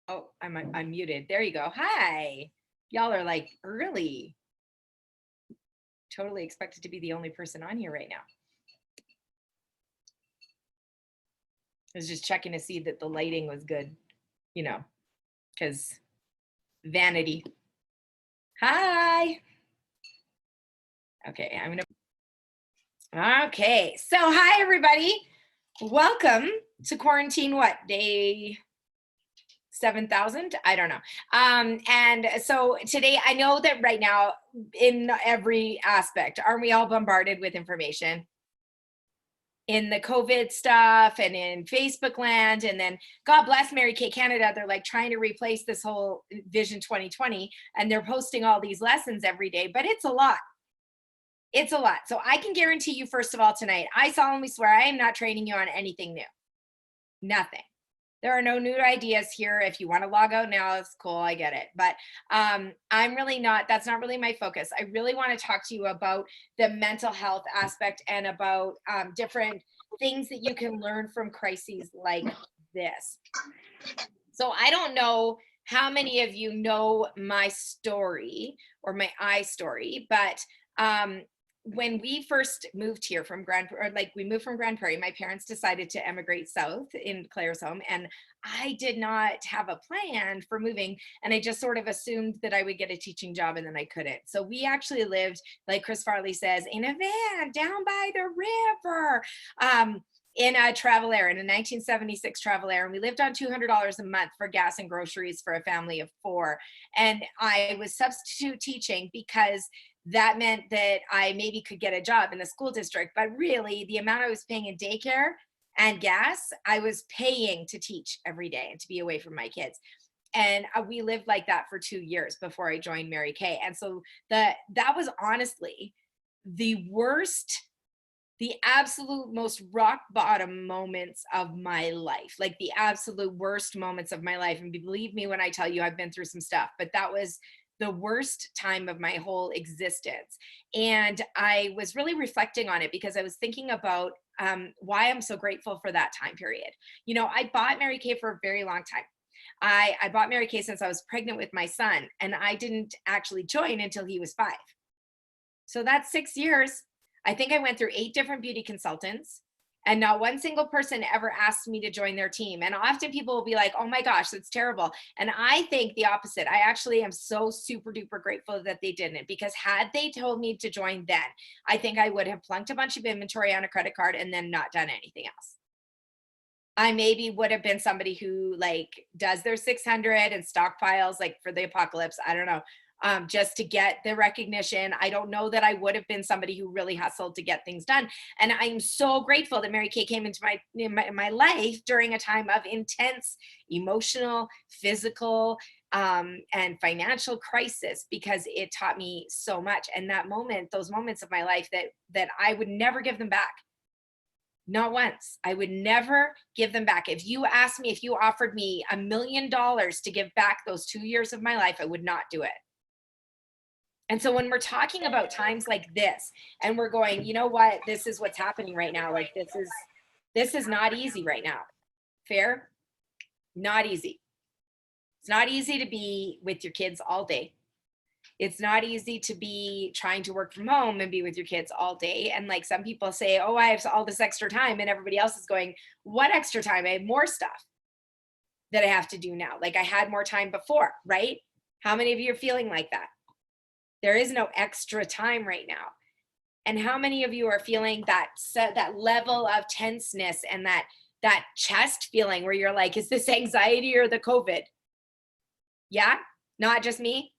Oh, I'm unmuted. There you go. Hi. Y'all are like early. Totally expected to be the only person on here right now. I was just checking to see that the lighting was good, you know, because vanity. Hi. Okay, okay. So hi everybody. Welcome to quarantine, what, day 7,000? I don't know. And so today, I know that right now in every aspect, aren't we all bombarded with information? In the COVID stuff and in Facebook land, and then God bless Mary Kay Canada, they're like trying to replace this whole Vision 2020, and they're posting all these lessons every day, but it's a lot. It's a lot. So I can guarantee you, first of all, tonight, I solemnly swear I am not training you on anything new. Nothing. There are no new ideas here. If you want to log out now, it's cool. I get it. But I'm really not, that's not really my focus. I really want to talk to you about the mental health aspect and about different things that you can learn from crises like this. So I don't know how many of you know my story or my I story, but when we first moved here from we moved from Grand Prairie, my parents decided to emigrate south in Claire's home, and I did not have a plan for moving, and I just sort of assumed that I would get a teaching job, and then I couldn't. So we actually lived, like Chris Farley says, in a van down by the river. In a Travel Air, in a 1976 Travel Air, and we lived on $200 a month for gas and groceries for a family of 4. And I was substitute teaching because that meant that I maybe could get a job in the school district, but really the amount I was paying in daycare and gas, I was paying to teach every day and to be away from my kids. And we lived like that for 2 years before I joined Mary Kay. And so that was honestly the worst, the absolute most rock bottom moments of my life, like the absolute worst moments of my life. And believe me when I tell you, I've been through some stuff, but that was the worst time of my whole existence. And I was really reflecting on it because I was thinking about why I'm so grateful for that time period. You know, I bought Mary Kay for a very long time. I bought Mary Kay since I was pregnant with my son, and I didn't actually join until he was 5. So that's 6 years. I think I went through 8 different beauty consultants, and not one single person ever asked me to join their team. And often people will be like, oh my gosh, that's terrible. And I think the opposite. I actually am so super duper grateful that they didn't, because had they told me to join then, I think I would have plunked a bunch of inventory on a credit card and then not done anything else. I maybe would have been somebody who like does their 600 and stockpiles like for the apocalypse. I don't know. Just to get the recognition. I don't know that I would have been somebody who really hustled to get things done. And I'm so grateful that Mary Kay came into my life during a time of intense emotional, physical, and financial crisis, because it taught me so much. And that moment, those moments of my life that I would never give them back. Not once. I would never give them back. If you asked me, if you offered me $1 million to give back those 2 years of my life, I would not do it. And so when we're talking about times like this, and we're going, you know what, this is what's happening right now. Like this is not easy right now. Fair? Not easy. It's not easy to be with your kids all day. It's not easy to be trying to work from home and be with your kids all day. And like some people say, oh, I have all this extra time, and everybody else is going, what extra time? I have more stuff that I have to do now. Like I had more time before, right? How many of you are feeling like that? There is no extra time right now. And how many of you are feeling that level of tenseness and that chest feeling where you're like, is this anxiety or the COVID? Yeah, not just me.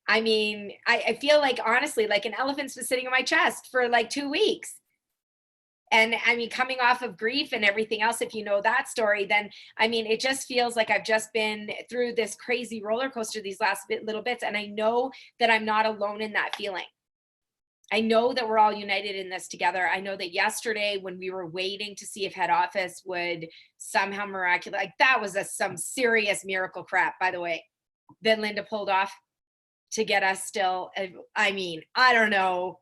I mean, I feel like, honestly, like an elephant's been sitting in my chest for like 2 weeks. And I mean, coming off of grief and everything else, if you know that story, then I mean, it just feels like I've just been through this crazy roller coaster these last little bits. And I know that I'm not alone in that feeling. I know that we're all united in this together. I know that yesterday when we were waiting to see if head office would somehow miraculous, like that was some serious miracle crap, by the way, that Linda pulled off to get us still. I mean, I don't know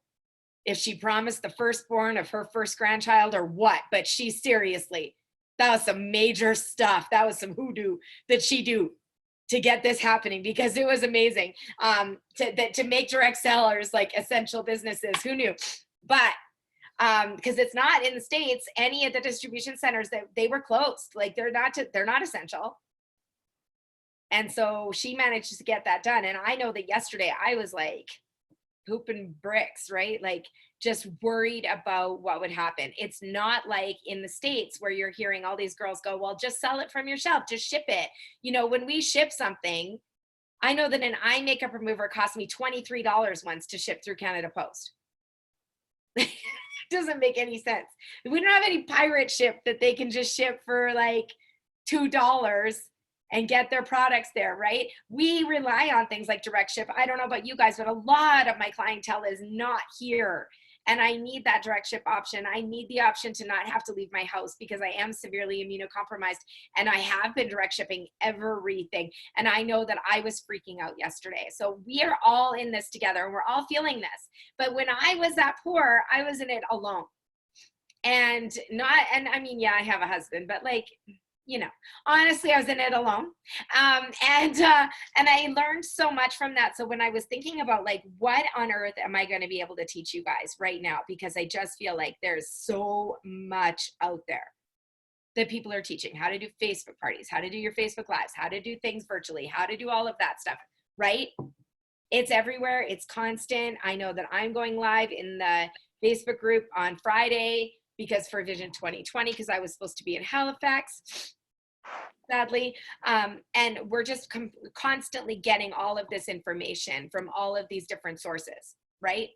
if she promised the firstborn of her first grandchild or what, but she seriously, that was some major stuff. That was some hoodoo that she do. to get this happening, because it was amazing. To make direct sellers like essential businesses. Who knew? But because it's not in the States, any of the distribution centers, that they were closed. Like they're not essential. And so she managed to get that done. And I know that yesterday I was like pooping bricks, right? Like just worried about what would happen. It's not like in the States where you're hearing all these girls go, well, just sell it from your shelf, just ship it. You know, when we ship something, I know that an eye makeup remover cost me $23 once to ship through Canada Post. Doesn't make any sense. We don't have any pirate ship that they can just ship for like $2 and get their products there, right? We rely on things like direct ship. I don't know about you guys, but a lot of my clientele is not here. And I need that direct ship option. I need the option to not have to leave my house because I am severely immunocompromised. And I have been direct shipping everything. And I know that I was freaking out yesterday. So we are all in this together and we're all feeling this. But when I was that poor, I was in it alone. And I mean, yeah, I have a husband, but like, you know, honestly, I was in it alone. And I learned so much from that. So when I was thinking about like, what on earth am I going to be able to teach you guys right now? Because I just feel like there's so much out there that people are teaching: how to do Facebook parties, how to do your Facebook lives, how to do things virtually, how to do all of that stuff, right? It's everywhere. It's constant. I know that I'm going live in the Facebook group on Friday, because for Vision 2020, because I was supposed to be in Halifax, sadly. And we're just constantly getting all of this information from all of these different sources, right?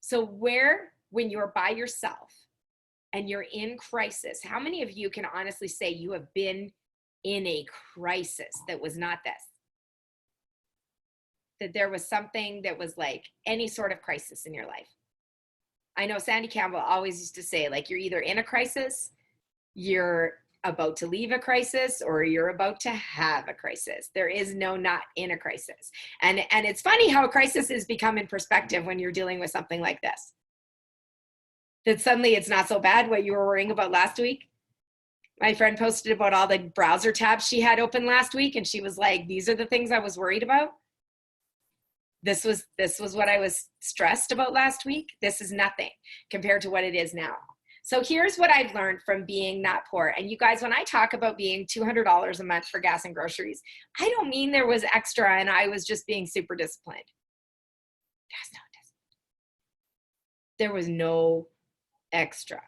So when you're by yourself and you're in crisis, how many of you can honestly say you have been in a crisis that was not this? That there was something that was like any sort of crisis in your life? I know Sandy Campbell always used to say, like, you're either in a crisis, you're about to leave a crisis, or you're about to have a crisis. There is no not in a crisis. And it's funny how a crisis is become in perspective when you're dealing with something like this. That suddenly it's not so bad what you were worrying about last week. My friend posted about all the browser tabs she had open last week, and she was like, these are the things I was worried about. This was what I was stressed about last week. This is nothing compared to what it is now. So here's what I've learned from being not poor. And you guys, when I talk about being $200 a month for gas and groceries, I don't mean there was extra and I was just being super disciplined. That's not discipline. There was no extra.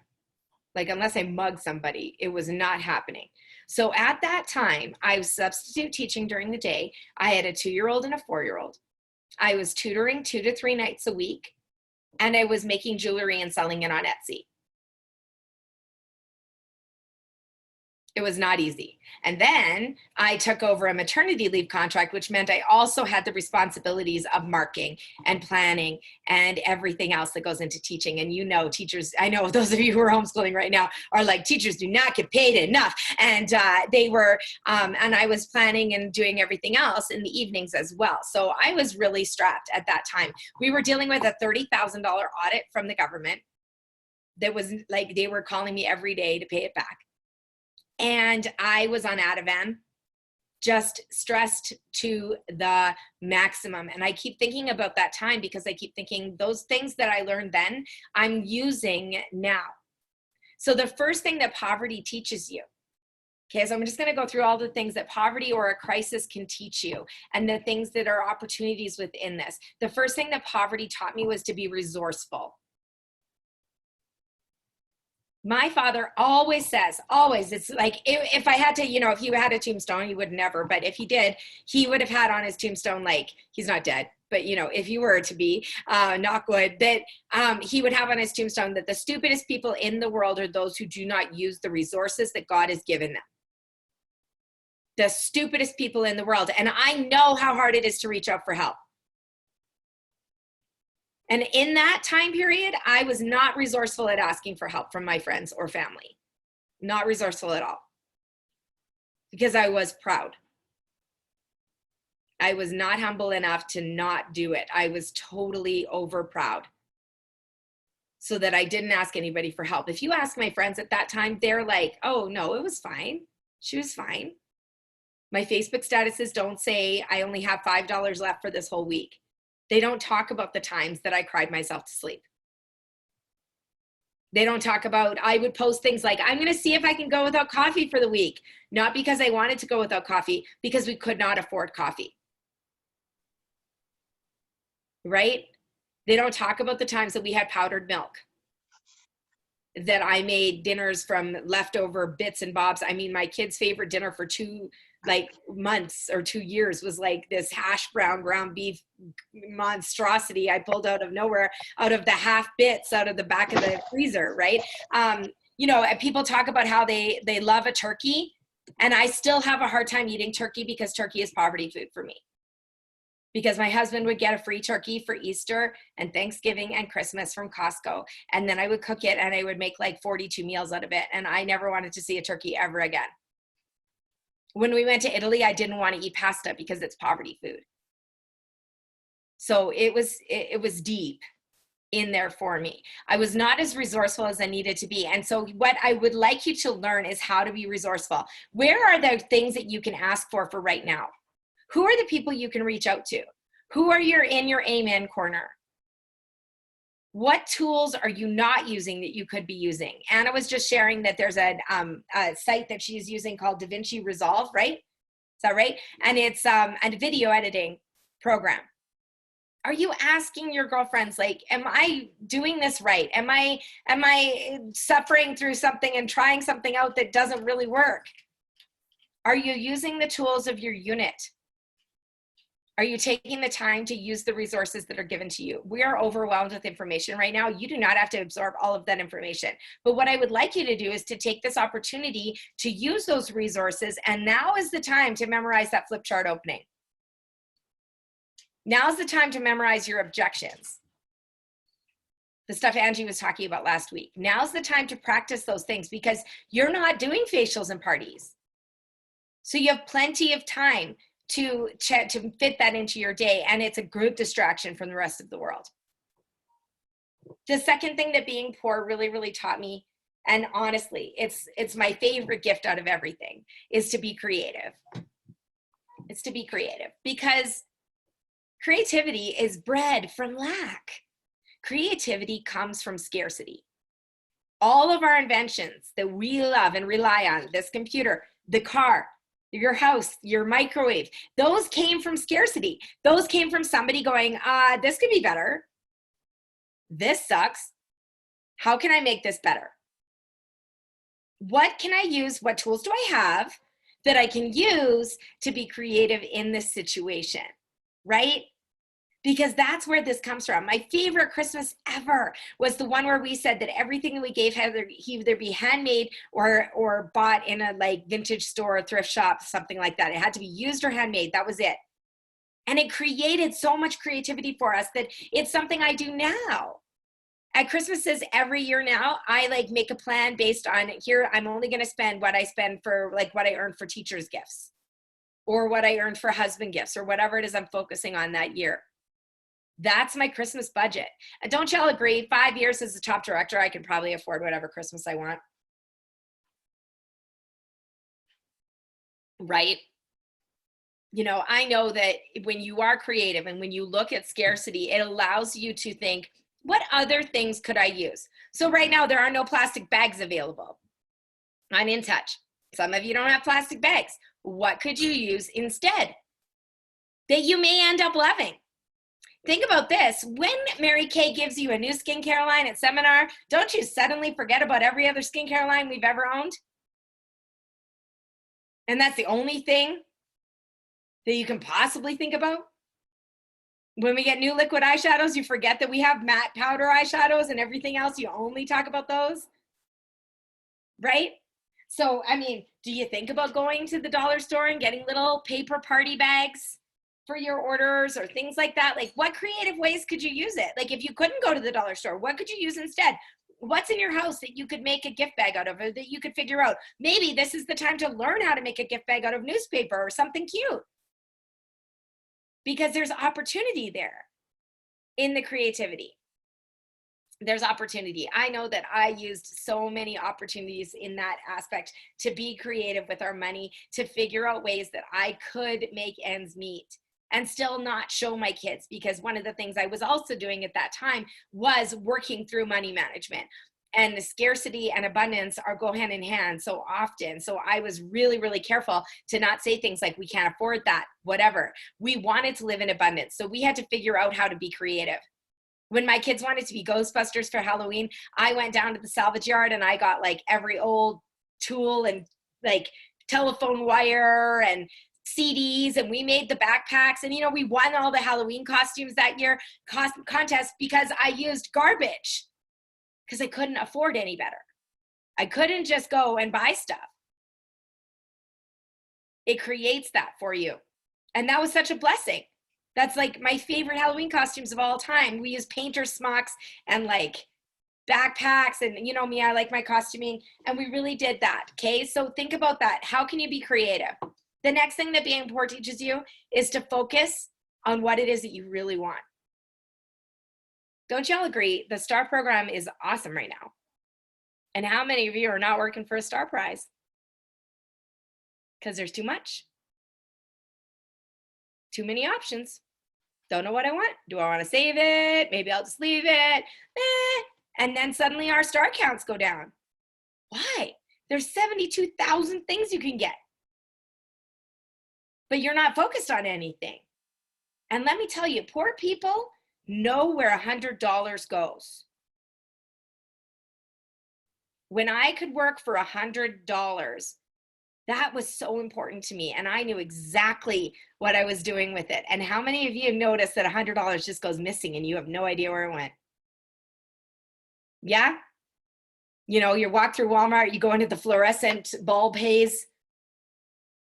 Like, unless I mugged somebody, it was not happening. So at that time, I was substitute teaching during the day. I had a 2-year-old and a 4-year-old. I was tutoring 2 to 3 nights a week, and I was making jewelry and selling it on Etsy. It was not easy. And then I took over a maternity leave contract, which meant I also had the responsibilities of marking and planning and everything else that goes into teaching. And you know, teachers, I know those of you who are homeschooling right now are like, teachers do not get paid enough. And and I was planning and doing everything else in the evenings as well. So I was really strapped at that time. We were dealing with a $30,000 audit from the government that was like, they were calling me every day to pay it back. And I was on Ativan, just stressed to the maximum. And I keep thinking about that time because I keep thinking those things that I learned then, I'm using now. So the first thing that poverty teaches you, okay, so I'm just going to go through all the things that poverty or a crisis can teach you and the things that are opportunities within this. The first thing that poverty taught me was to be resourceful. My father always says, always, it's like, if I had to, you know, if he had a tombstone, he would never, but if he did, he would have had on his tombstone, like, he's not dead, but you know, if he were to be, knock wood, that he would have on his tombstone that the stupidest people in the world are those who do not use the resources that God has given them. The stupidest people in the world. And I know how hard it is to reach out for help. And in that time period, I was not resourceful at asking for help from my friends or family. Not resourceful at all. Because I was proud. I was not humble enough to not do it. I was totally over proud. So that I didn't ask anybody for help. If you ask my friends at that time, they're like, oh no, it was fine. She was fine. My Facebook statuses don't say I only have $5 left for this whole week. They don't talk about the times that I cried myself to sleep. They don't talk about, I would post things like, I'm going to see if I can go without coffee for the week. Not because I wanted to go without coffee, because we could not afford coffee. Right? They don't talk about the times that we had powdered milk, that I made dinners from leftover bits and bobs. I mean, my kid's favorite dinner for 2 months or 2 years was like this hash brown ground beef monstrosity I pulled out of nowhere, out of the half bits out of the back of the freezer, right? You know, and people talk about how they love a turkey, and I still have a hard time eating turkey because turkey is poverty food for me. Because my husband would get a free turkey for Easter and Thanksgiving and Christmas from Costco. And then I would cook it and I would make like 42 meals out of it. And I never wanted to see a turkey ever again. When we went to Italy, I didn't want to eat pasta because it's poverty food. So it was deep in there for me. I was not as resourceful as I needed to be. And so what I would like you to learn is how to be resourceful. Where are the things that you can ask for right now? Who are the people you can reach out to? Who are in your amen corner? What tools are you not using that you could be using? Anna was just sharing that there's a site that she's using called DaVinci Resolve, right? Is that right? And it's a video editing program. Are you asking your girlfriends, like, am I doing this right? Am I suffering through something and trying something out that doesn't really work? Are you using the tools of your unit? Are you taking the time to use the resources that are given to you? We are overwhelmed with information right now. You do not have to absorb all of that information. But what I would like you to do is to take this opportunity to use those resources. And now is the time to memorize that flip chart opening. Now's the time to memorize your objections. The stuff Angie was talking about last week. Now's the time to practice those things because you're not doing facials and parties. So you have plenty of time to fit that into your day, and it's a good distraction from the rest of the world. The second thing that being poor really, really taught me, and honestly, it's my favorite gift out of everything, is to be creative. It's to be creative because creativity is bred from lack. Creativity comes from scarcity. All of our inventions that we love and rely on, this computer, the car, your house, your microwave, those came from scarcity. Those came from somebody going, this could be better. This sucks. How can I make this better? What can I use? What tools do I have that I can use to be creative in this situation, right? Because that's where this comes from. My favorite Christmas ever was the one where we said that everything that we gave had either be handmade or bought in a like vintage store or thrift shop, something like that. It had to be used or handmade. That was it. And it created so much creativity for us that it's something I do now. At Christmases every year now, I like make a plan based on here, I'm only going to spend what I spend for like what I earned for teachers' gifts or what I earned for husband gifts or whatever it is I'm focusing on that year. That's my Christmas budget. And don't y'all agree? 5 years as a top director, I can probably afford whatever Christmas I want. Right? You know, I know that when you are creative and when you look at scarcity, it allows you to think, what other things could I use? So right now, there are no plastic bags available. I'm in touch. Some of you don't have plastic bags. What could you use instead that you may end up loving? Think about this. When Mary Kay gives you a new skincare line at seminar, don't you suddenly forget about every other skincare line we've ever owned? And that's the only thing that you can possibly think about? When we get new liquid eyeshadows, you forget that we have matte powder eyeshadows and everything else. You only talk about those, right? So, I mean, do you think about going to the dollar store and getting little paper party bags for your orders or things like that? Like, what creative ways could you use it? Like, if you couldn't go to the dollar store, what could you use instead? What's in your house that you could make a gift bag out of, or that you could figure out? Maybe this is the time to learn how to make a gift bag out of newspaper or something cute, because there's opportunity there in the creativity. there's opportunity. I know that I used so many opportunities in that aspect to be creative with our money, to figure out ways that I could make ends meet and still not show my kids, because one of the things I was also doing at that time was working through money management. And the scarcity and abundance are go hand in hand so often. So I was really, really careful to not say things like, we can't afford that, whatever. We wanted to live in abundance. So we had to figure out how to be creative. When my kids wanted to be Ghostbusters for Halloween, I went down to the salvage yard and I got like every old tool and like telephone wire and CDs, and we made the backpacks. And, you know, we won all the Halloween costumes that year contest because I used garbage, because I couldn't afford any better. I couldn't just go and buy stuff. It creates that for you. And that was such a blessing. That's like my favorite Halloween costumes of all time. We use painter smocks and like backpacks, and you know me, I like my costuming, and we really did that. Okay, so think about that. How can you be creative? The next thing that being poor teaches you is to focus on what it is that you really want. Don't y'all agree? The STAR program is awesome right now. And how many of you are not working for a STAR prize? Because there's too much. Too many options. Don't know what I want. Do I want to save it? Maybe I'll just leave it. And then suddenly our STAR counts go down. Why? There's 72,000 things you can get. But you're not focused on anything. And let me tell you, poor people know where $100 goes. When I could work for $100, that was so important to me. And I knew exactly what I was doing with it. And how many of you have noticed that $100 just goes missing and you have no idea where it went? Yeah? You know, you walk through Walmart, you go into the fluorescent bulb haze,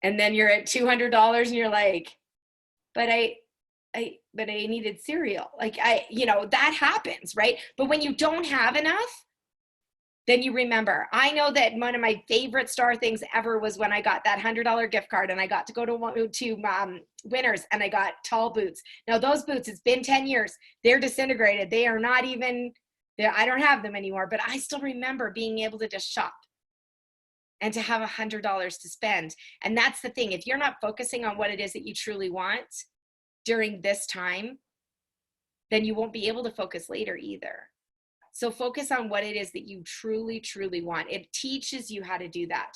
and then you're at $200 and you're like, but I needed cereal. Like you know, that happens, right? But when you don't have enough, then you remember. I know that one of my favorite STAR things ever was when I got that $100 gift card and I got to go to Winners and I got tall boots. Now those boots, it's been 10 years. They're disintegrated. They are not even there. I don't have them anymore, but I still remember being able to just shop and to have $100 to spend. And that's the thing. If you're not focusing on what it is that you truly want during this time, then you won't be able to focus later either. So focus on what it is that you truly, truly want. It teaches you how to do that.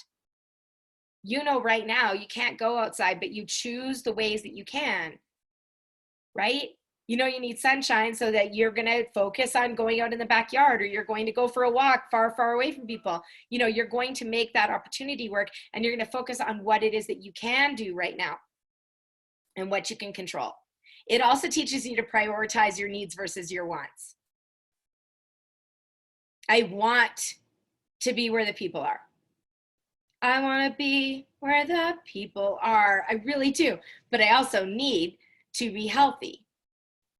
You know, right now you can't go outside, but you choose the ways that you can, right? You know, you need sunshine, so that you're going to focus on going out in the backyard, or you're going to go for a walk far, far away from people. You know, you're going to make that opportunity work, and you're going to focus on what it is that you can do right now and what you can control. It also teaches you to prioritize your needs versus your wants. I want to be where the people are. I want to be where the people are. I really do. But I also need to be healthy.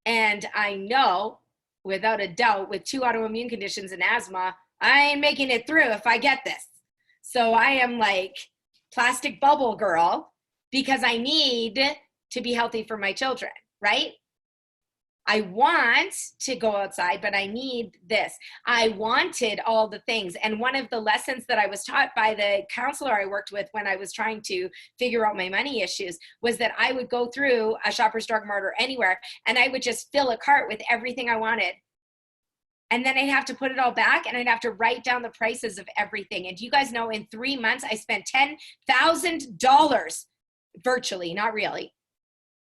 And I know, without a doubt, with 2 autoimmune conditions and asthma, I ain't making it through if I get this. So I am like plastic bubble girl, because I need to be healthy for my children, right? I want to go outside, but I need this. I wanted all the things. And one of the lessons that I was taught by the counselor I worked with when I was trying to figure out my money issues was that I would go through a Shoppers Drug Mart or anywhere, and I would just fill a cart with everything I wanted. And then I'd have to put it all back, and I'd have to write down the prices of everything. And do you guys know, in 3 months, I spent $10,000 virtually, not really,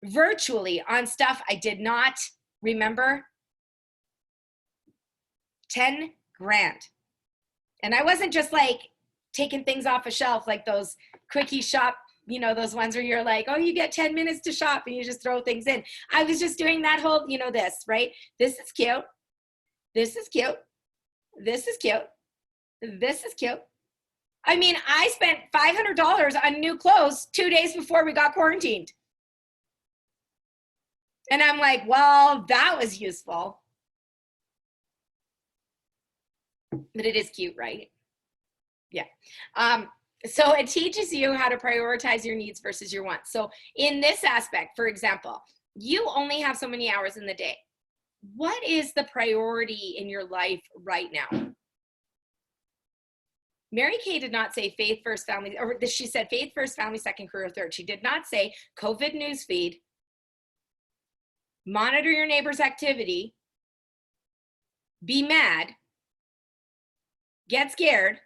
virtually, on stuff I did not remember. 10 grand. And I wasn't just like taking things off a shelf like those quickie shop, you know, those ones where you're like, oh, you get 10 minutes to shop and you just throw things in. I was just doing that whole, you know, this, right? This is cute. This is cute. This is cute. This is cute. I mean, I spent $500 on new clothes 2 days before we got quarantined. And I'm like, well, that was useful. But it is cute, right? Yeah. So it teaches you how to prioritize your needs versus your wants. So in this aspect, for example, you only have so many hours in the day. what is the priority in your life right now? Mary Kay did not say faith first, family, or she said faith first, family second, career third. She did not say COVID newsfeed, monitor your neighbor's activity, be mad, get scared,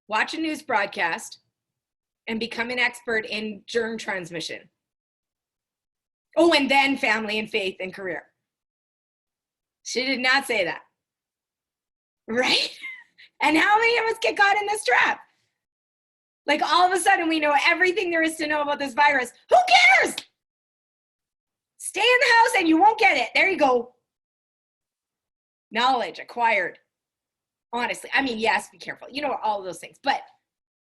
watch a news broadcast, and become an expert in germ transmission. Oh, and then family and faith and career. She did not say that. Right? And how many of us get caught in this trap? Like all of a sudden we know everything there is to know about this virus. Who cares? Stay in the house and you won't get it. There you go. Knowledge acquired. Honestly, I mean, yes, be careful. You know, all of those things. But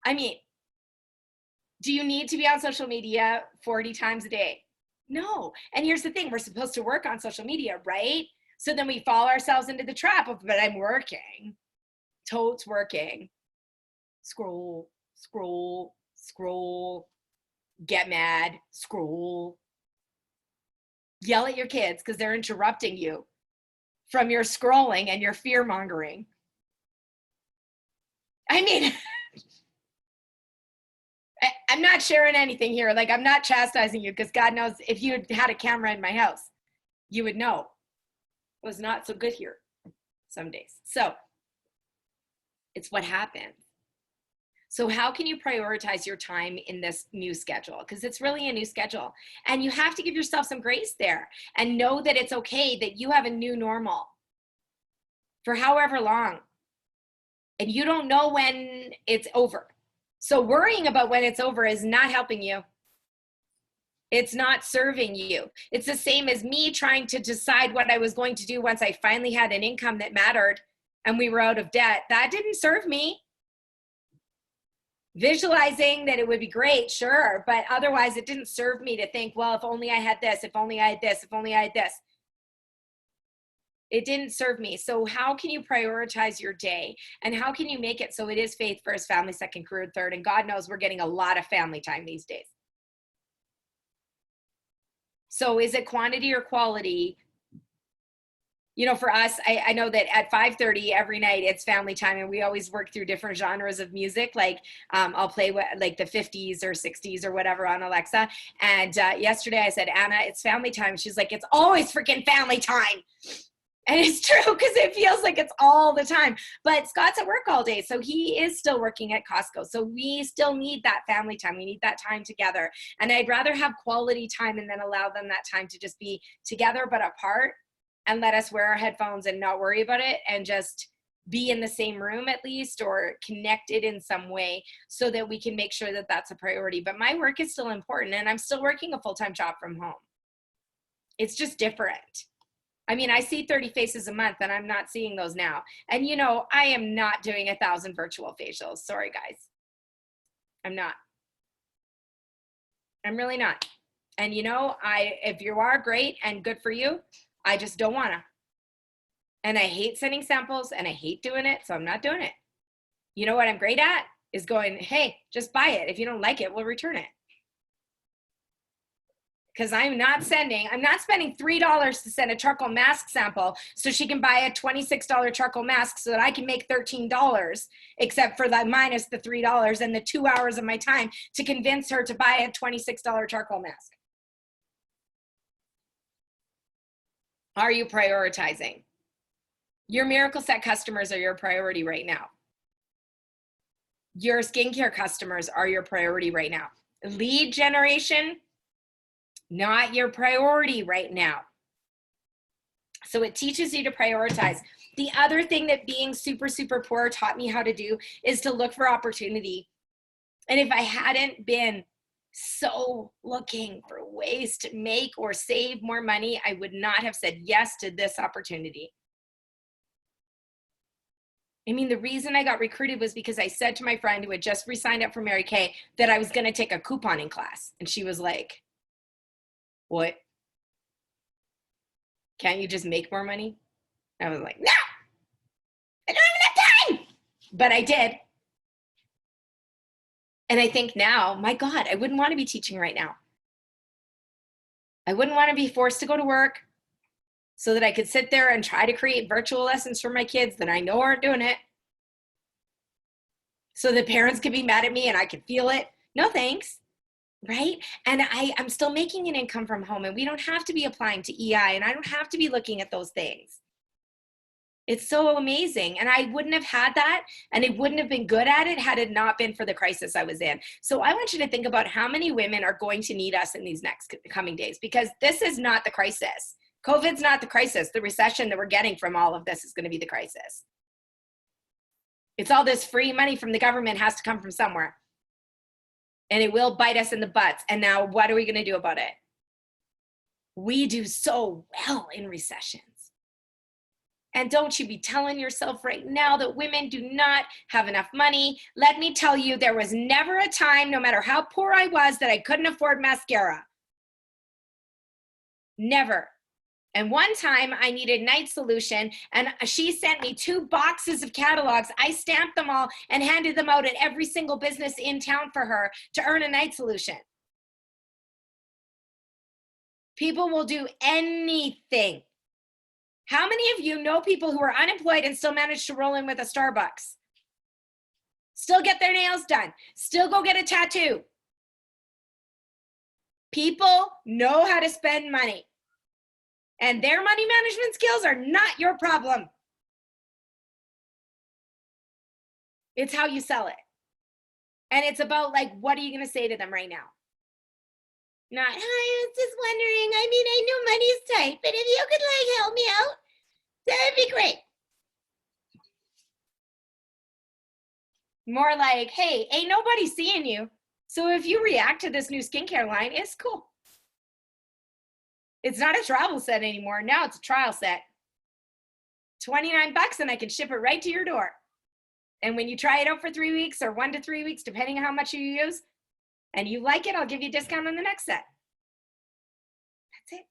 I mean, do you need to be on social media 40 times a day? No. And here's the thing, we're supposed to work on social media, right? So then we fall ourselves into the trap of, but I'm working. Totes working. Scroll, scroll, scroll, get mad, scroll. Yell at your kids because they're interrupting you from your scrolling and your fear mongering. I mean, I'm not sharing anything here. Like, I'm not chastising you because God knows if you had a camera in my house, you would know it was not so good here some days. So it's what happens. So how can you prioritize your time in this new schedule? Because it's really a new schedule. And you have to give yourself some grace there and know that it's okay that you have a new normal for however long. And you don't know when it's over. So worrying about when it's over is not helping you. It's not serving you. It's the same as me trying to decide what I was going to do once I finally had an income that mattered and we were out of debt. That didn't serve me. Visualizing that it would be great, sure, but otherwise it didn't serve me to think, well, if only I had this, if only I had this, if only I had this. It didn't serve me. So how can you prioritize your day? And how can you make it so it is faith first, family second, career third? And God knows we're getting a lot of family time these days. So is it quantity or quality? You know, for us, I know that at 5:30 every night it's family time, and we always work through different genres of music. Like I'll play like the 50s or 60s or whatever on Alexa. And yesterday I said, Anna, it's family time. She's like, it's always freaking family time. And it's true because it feels like it's all the time. But Scott's at work all day, so he is still working at Costco. So we still need that family time. We need that time together. And I'd rather have quality time and then allow them that time to just be together but apart, and let us wear our headphones and not worry about it and just be in the same room at least, or connected in some way, so that we can make sure that that's a priority. But my work is still important, and I'm still working a full-time job from home. It's just different. I mean, I see 30 faces a month and I'm not seeing those now. And you know, I am not doing 1,000 virtual facials. Sorry, guys. I'm not. I'm really not. And you know, if you are, great and good for you. I just don't wanna. And I hate sending samples and I hate doing it, so I'm not doing it. You know what I'm great at is going, hey, just buy it. If you don't like it, we'll return it. Because I'm not spending $3 to send a charcoal mask sample so she can buy a $26 charcoal mask so that I can make $13, except for that minus the $3 and the 2 hours of my time to convince her to buy a $26 charcoal mask. Are you prioritizing? Your Miracle Set customers are your priority right now. Your skincare customers are your priority right now. Lead generation, not your priority right now. So it teaches you to prioritize. The other thing that being super, super poor taught me how to do is to look for opportunity. And if I hadn't been so looking for ways to make or save more money, I would not have said yes to this opportunity. I mean, the reason I got recruited was because I said to my friend who had just re-signed up for Mary Kay that I was going to take a couponing class. And she was like, what? Can't you just make more money? I was like, no, I don't have enough time. But I did. And I think now, my God, I wouldn't want to be teaching right now. I wouldn't want to be forced to go to work, so that I could sit there and try to create virtual lessons for my kids that I know aren't doing it, so the parents could be mad at me and I could feel it. No thanks. Right? And I'm still making an income from home, and we don't have to be applying to EI, and I don't have to be looking at those things. It's so amazing. And I wouldn't have had that, and it wouldn't have been good at it had it not been for the crisis I was in. So I want you to think about how many women are going to need us in these next coming days, because this is not the crisis. COVID's not the crisis. The recession that we're getting from all of this is going to be the crisis. It's all this free money from the government has to come from somewhere. And it will bite us in the butts. And now what are we going to do about it? We do so well in recessions. And don't you be telling yourself right now that women do not have enough money. Let me tell you, there was never a time, no matter how poor I was, that I couldn't afford mascara. Never. And one time I needed Night Solution, and she sent me 2 boxes of catalogs. I stamped them all and handed them out at every single business in town for her to earn a Night Solution. People will do anything. How many of you know people who are unemployed and still manage to roll in with a Starbucks? Still get their nails done, still go get a tattoo. People know how to spend money. And their money management skills are not your problem. It's how you sell it. And it's about, like, what are you going to say to them right now? Not, hi, I was just wondering, I mean, I know money's tight, but if you could, like, help me out, that would be great. More like, hey, ain't nobody seeing you. So if you react to this new skincare line, it's cool. It's not a travel set anymore. Now it's a trial set. $29 and I can ship it right to your door. And when you try it out for 3 weeks or 1 to 3 weeks, depending on how much you use, and you like it, I'll give you a discount on the next set. That's it.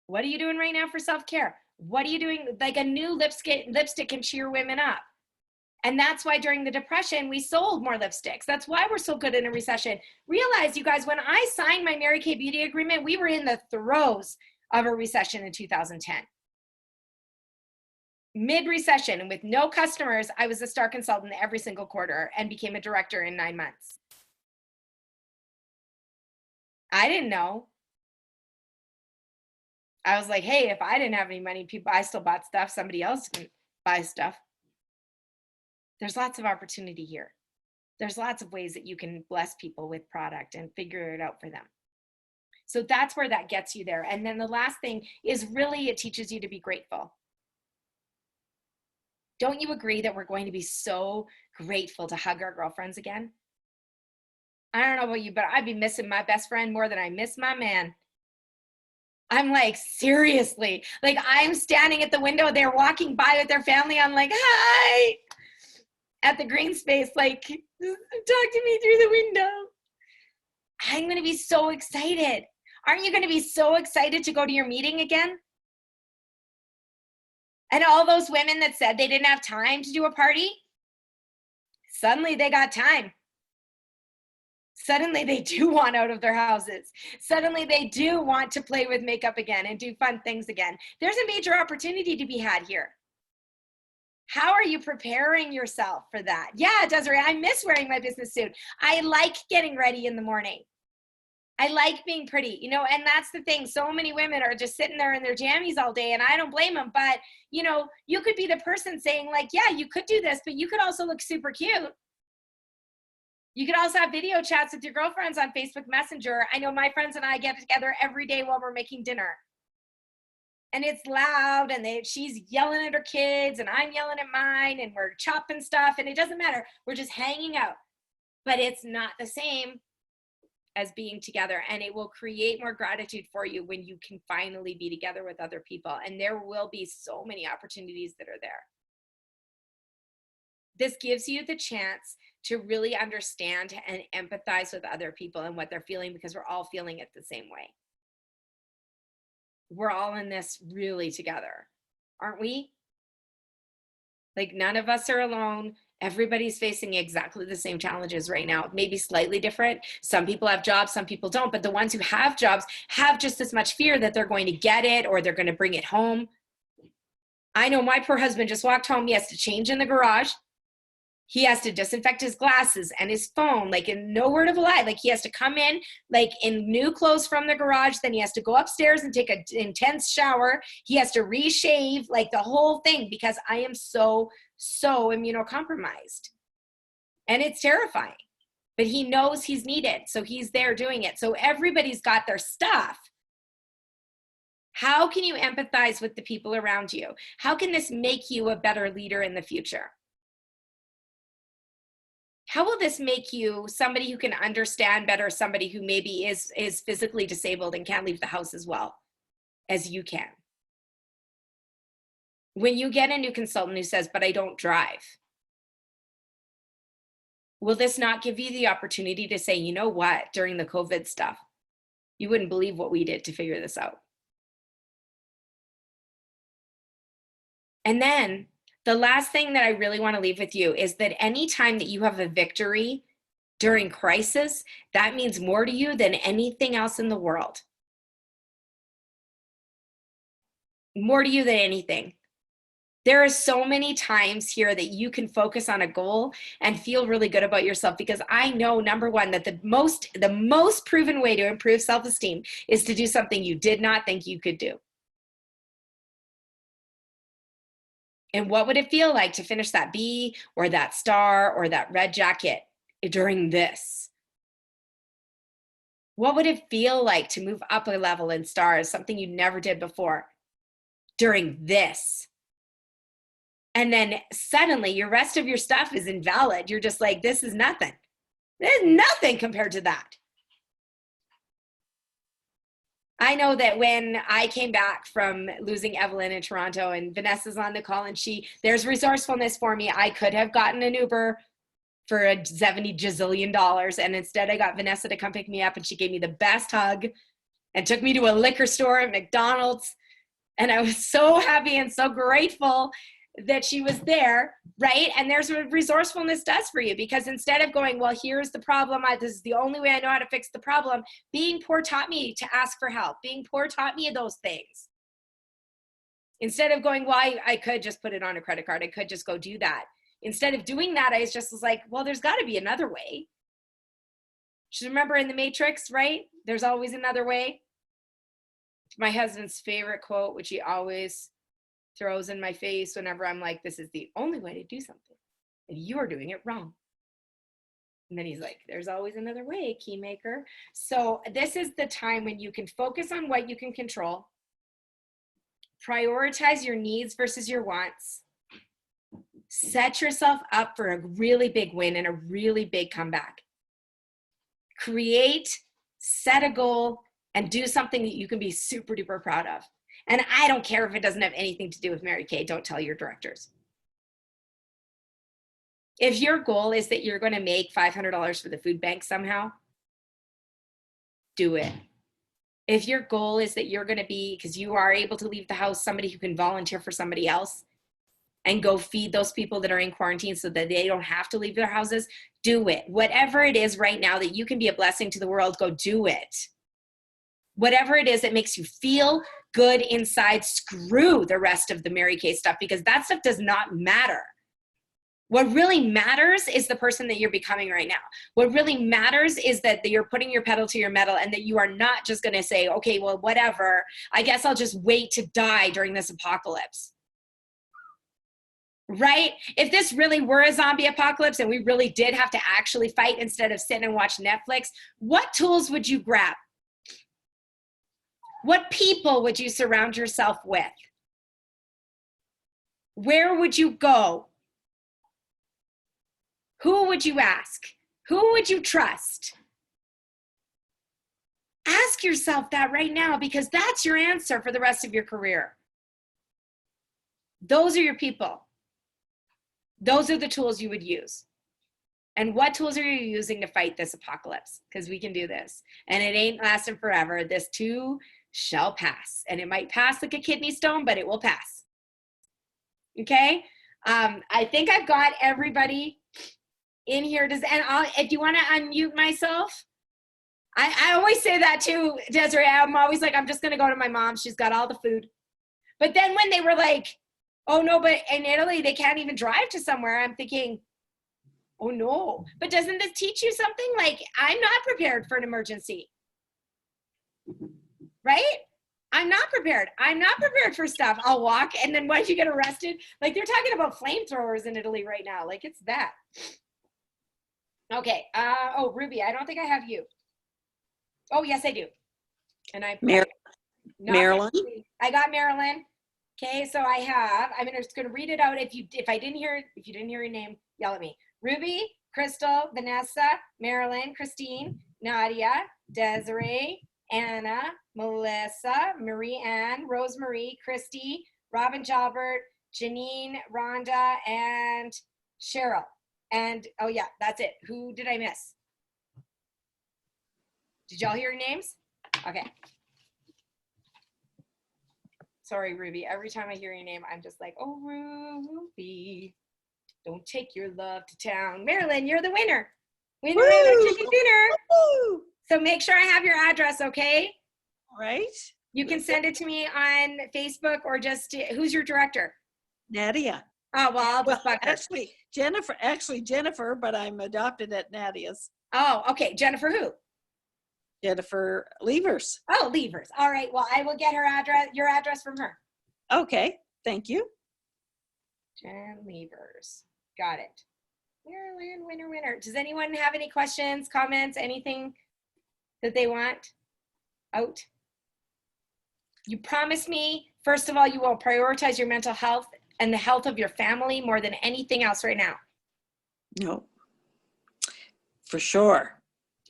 What are you doing right now for self-care? What are you doing? Like, a new lipstick can cheer women up. And that's why during the Depression, we sold more lipsticks. That's why we're so good in a recession. Realize, you guys, when I signed my Mary Kay Beauty agreement, we were in the throes of a recession in 2010. Mid-recession, and with no customers, I was a star consultant every single quarter and became a director in 9 months. I didn't know. I was like, hey, if I didn't have any money, I still bought stuff. Somebody else can buy stuff. There's lots of opportunity here. There's lots of ways that you can bless people with product and figure it out for them. So that's where that gets you there. And then the last thing is, really, it teaches you to be grateful. Don't you agree that we're going to be so grateful to hug our girlfriends again? I don't know about you, but I'd be missing my best friend more than I miss my man. I'm like, seriously, like, I'm standing at the window, they're walking by with their family. I'm like, hi, at the green space, like, talk to me through the window. I'm going to be so excited. Aren't you going to be so excited to go to your meeting again? And all those women that said they didn't have time to do a party, suddenly they got time. Suddenly they do want out of their houses. Suddenly they do want to play with makeup again and do fun things again. There's a major opportunity to be had here. How are you preparing yourself for that? Yeah, Desiree, I miss wearing my business suit. I like getting ready in the morning. I like being pretty, you know, and that's the thing. So many women are just sitting there in their jammies all day, and I don't blame them. But, you know, you could be the person saying, like, yeah, you could do this, but you could also look super cute. You could also have video chats with your girlfriends on Facebook Messenger. I know my friends and I get together every day while we're making dinner. And it's loud, and she's yelling at her kids, and I'm yelling at mine, and we're chopping stuff, and it doesn't matter. We're just hanging out. But it's not the same as being together, and it will create more gratitude for you when you can finally be together with other people. And there will be so many opportunities that are there. This gives you the chance to really understand and empathize with other people and what they're feeling, because we're all feeling it the same way. We're all in this really together, aren't we? Like, none of us are alone. Everybody's facing exactly the same challenges right now, maybe slightly different. Some people have jobs, some people don't, but the ones who have jobs have just as much fear that they're going to get it or they're going to bring it home. I know my poor husband just walked home. He has to change in the garage. He has to disinfect his glasses and his phone, like, in no word of a lie. Like, he has to come in, like, in new clothes from the garage. Then he has to go upstairs and take an intense shower. He has to reshave, like, the whole thing, because I am so immunocompromised. And it's terrifying. But he knows he's needed, so he's there doing it. So everybody's got their stuff. How can you empathize with the people around you? How can this make you a better leader in the future? How will this make you somebody who can understand better somebody who maybe is physically disabled and can't leave the house as well as you can? When you get a new consultant who says, but I don't drive, will this not give you the opportunity to say, you know what, during the COVID stuff, you wouldn't believe what we did to figure this out? And then the last thing that I really want to leave with you is that anytime that you have a victory during crisis, that means more to you than anything else in the world. More to you than anything. There are so many times here that you can focus on a goal and feel really good about yourself, because I know, number one, that the most proven way to improve self-esteem is to do something you did not think you could do. And what would it feel like to finish that B or that star or that red jacket during this? What would it feel like to move up a level in stars, something you never did before, during this? And then suddenly your rest of your stuff is invalid. You're just like, this is nothing. There's nothing compared to that. I know that when I came back from losing Evelyn in Toronto, and Vanessa's on the call, and there's resourcefulness for me. I could have gotten an Uber for a $70 gazillion. And instead I got Vanessa to come pick me up, and she gave me the best hug and took me to a liquor store at McDonald's. And I was so happy and so grateful that she was there, right? And there's what resourcefulness does for you, because instead of going, well, here's the problem, this is the only way I know how to fix the problem, being poor taught me to ask for help. Being poor taught me those things. Instead of going, well, I could just put it on a credit card, I could just go do that. Instead of doing that, I was like, well, there's got to be another way. Just remember in the Matrix, right? There's always another way. My husband's favorite quote, which he always throws in my face whenever I'm like, this is the only way to do something, and you are doing it wrong. And then he's like, there's always another way, keymaker. So this is the time when you can focus on what you can control, prioritize your needs versus your wants, set yourself up for a really big win and a really big comeback. Create, set a goal, and do something that you can be super duper proud of. And I don't care if it doesn't have anything to do with Mary Kay. Don't tell your directors. If your goal is that you're going to make $500 for the food bank somehow, do it. If your goal is that you're going to be, because you are able to leave the house, somebody who can volunteer for somebody else and go feed those people that are in quarantine so that they don't have to leave their houses, do it. Whatever it is right now that you can be a blessing to the world, go do it. Whatever it is that makes you feel good inside, screw the rest of the Mary Kay stuff, because that stuff does not matter. What really matters is the person that you're becoming right now. What really matters is that you're putting your pedal to your metal, and that you are not just going to say, okay, well, whatever, I guess I'll just wait to die during this apocalypse. Right? If this really were a zombie apocalypse and we really did have to actually fight instead of sit and watch Netflix, what tools would you grab? What people would you surround yourself with? Where would you go? Who would you ask? Who would you trust? Ask yourself that right now, because that's your answer for the rest of your career. Those are your people. Those are the tools you would use. And what tools are you using to fight this apocalypse? Because we can do this. And it ain't lasting forever. This too shall pass. And it might pass like a kidney stone, but it will pass. Okay? I think I've got everybody in here. If you want to unmute myself, I always say that too, Desiree. I'm always like, I'm just going to go to my mom. She's got all the food. But then when they were like, oh no, but in Italy, they can't even drive to somewhere, I'm thinking, oh no. But doesn't this teach you something? Like, I'm not prepared for an emergency, right? I'm not prepared. I'm not prepared for stuff. I'll walk, and then once you get arrested, like they're talking about flamethrowers in Italy right now. Like, it's that. Okay. Oh, Ruby, I don't think I have you. Oh, yes, I do. And Marilyn. I got Marilyn. Okay, so I'm just going to read it out. If you didn't hear your name, yell at me. Ruby, Crystal, Vanessa, Marilyn, Christine, Nadia, Desiree, Anna, Melissa, Marie Ann, Rosemary, Christy, Robin Jalbert, Janine, Rhonda, and Cheryl. And oh yeah, that's it. Who did I miss? Did y'all hear your names? Okay. Sorry, Ruby. Every time I hear your name, I'm just like, oh, Ruby, don't take your love to town. Marilyn, you're the winner. Winner, chicken dinner. Woo! So make sure I have your address, okay? All right. You can send it to me on Facebook or just, who's your director? Nadia. Oh, well, I'll just bug her. Jennifer, but I'm adopted at Nadia's. Oh, okay. Jennifer who? Jennifer Levers. Oh, Levers. All right. Well, I will get your address from her. Okay. Thank you. Jen Levers. Got it. Winner. Does anyone have any questions, comments, anything that they want out? You promise me, first of all, you will prioritize your mental health and the health of your family more than anything else right now. No, for sure.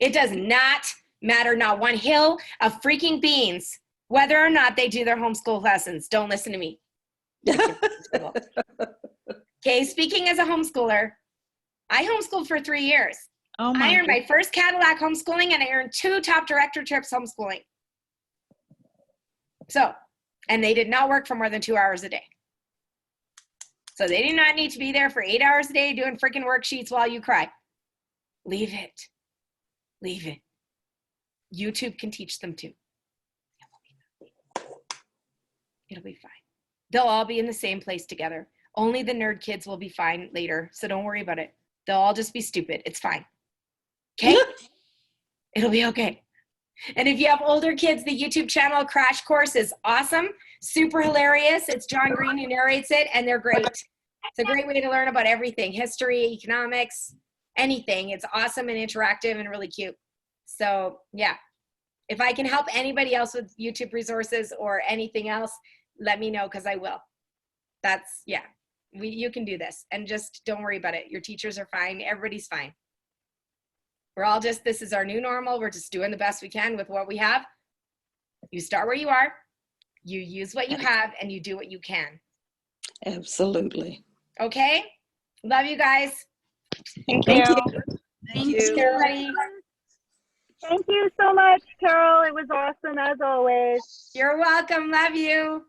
It does not matter, not one hill of freaking beans, whether or not they do their homeschool lessons. Don't listen to me. Okay, speaking as a homeschooler, I homeschooled for 3 years. Oh I earned my first Cadillac homeschooling, and I earned 2 top directorships homeschooling. So, and they did not work for more than 2 hours a day. So they do not need to be there for 8 hours a day doing freaking worksheets while you cry. Leave it. Leave it. YouTube can teach them too. It'll be fine. They'll all be in the same place together. Only the nerd kids will be fine later, so don't worry about it. They'll all just be stupid. It's fine. Okay? It'll be okay. And if you have older kids, the YouTube channel Crash Course is awesome. Super hilarious. It's John Green who narrates it, and they're great. It's a great way to learn about everything, history, economics, anything. It's awesome and interactive and really cute. So yeah, if I can help anybody else with YouTube resources or anything else, let me know, because I will. That's, yeah, you can do this, and just don't worry about it. Your teachers are fine. Everybody's fine. We're all just, this is our new normal. We're just doing the best we can with what we have. You start where you are, you use what you have, and you do what you can. Absolutely. Okay? Love you guys. Thank you. Thank you. Everybody. Thank you so much, Carol. It was awesome as always. You're welcome. Love you.